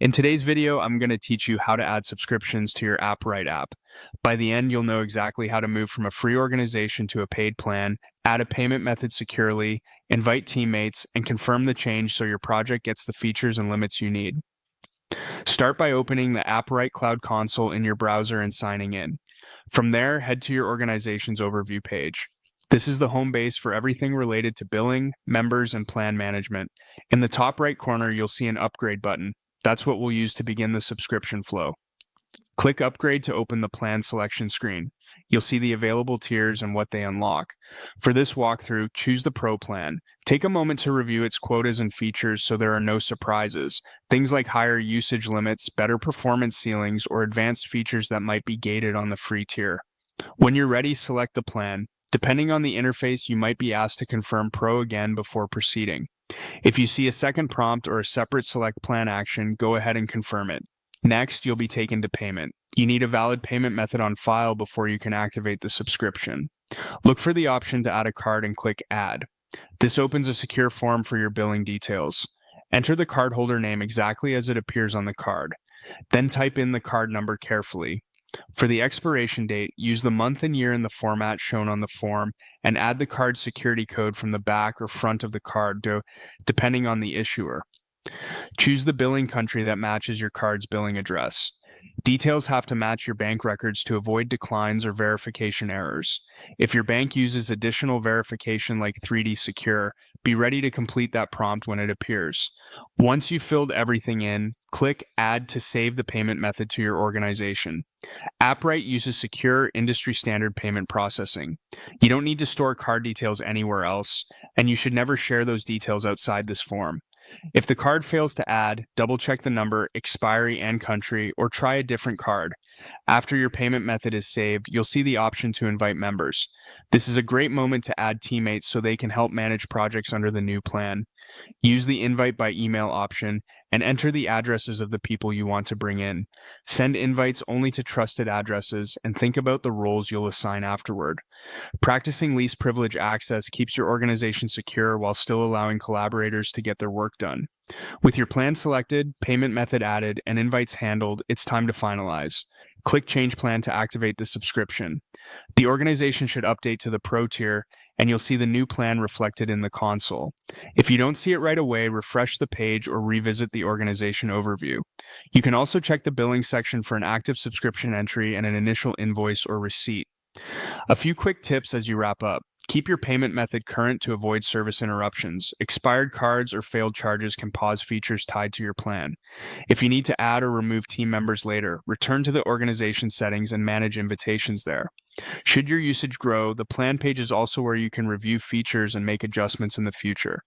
In today's video, I'm going to teach you how to add subscriptions to your Appwrite app. By the end, you'll know exactly how to move from a free organization to a paid plan, add a payment method securely, invite teammates, and confirm the change so your project gets the features and limits you need. Start by opening the Appwrite Cloud Console in your browser and signing in. From there, head to your organization's overview page. This is the home base for everything related to billing, members, and plan management. In the top right corner, you'll see an upgrade button. That's what we'll use to begin the subscription flow. Click Upgrade to open the plan selection screen. You'll see the available tiers and what they unlock. For this walkthrough, choose the Pro plan. Take a moment to review its quotas and features so there are no surprises. Things like higher usage limits, better performance ceilings, or advanced features that might be gated on the free tier. When you're ready, select the plan. Depending on the interface, you might be asked to confirm Pro again before proceeding. If you see a second prompt or a separate select plan action, go ahead and confirm it. Next, you'll be taken to payment. You need a valid payment method on file before you can activate the subscription. Look for the option to add a card and click Add. This opens a secure form for your billing details. Enter the cardholder name exactly as it appears on the card. Then type in the card number carefully. For the expiration date, use the month and year in the format shown on the form and add the card security code from the back or front of the card depending on the issuer. Choose the billing country that matches your card's billing address. Details have to match your bank records to avoid declines or verification errors. If your bank uses additional verification like 3D Secure, be ready to complete that prompt when it appears. Once you've filled everything in, click Add to save the payment method to your organization. Appwrite uses secure, industry-standard payment processing. You don't need to store card details anywhere else, and you should never share those details outside this form. If the card fails to add, double-check the number, expiry, and country, or try a different card. After your payment method is saved, you'll see the option to invite members. This is a great moment to add teammates so they can help manage projects under the new plan. Use the invite by email option and enter the addresses of the people you want to bring in. Send invites only to trusted addresses and think about the roles you'll assign afterward. Practicing least privilege access keeps your organization secure while still allowing collaborators to get their work done. With your plan selected, payment method added, and invites handled, it's time to finalize. Click Change Plan to activate the subscription. The organization should update to the Pro tier, and you'll see the new plan reflected in the console. If you don't see it right away, refresh the page or revisit the organization overview. You can also check the billing section for an active subscription entry and an initial invoice or receipt. A few quick tips as you wrap up. Keep your payment method current to avoid service interruptions. Expired cards or failed charges can pause features tied to your plan. If you need to add or remove team members later, return to the organization settings and manage invitations there. Should your usage grow, the plan page is also where you can review features and make adjustments in the future.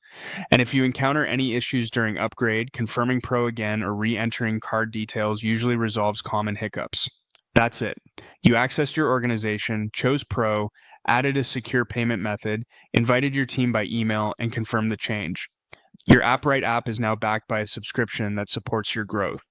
And if you encounter any issues during upgrade, confirming Pro again or re-entering card details usually resolves common hiccups. That's it. You accessed your organization, chose Pro, added a secure payment method, invited your team by email, and confirmed the change. Your Appwrite app is now backed by a subscription that supports your growth.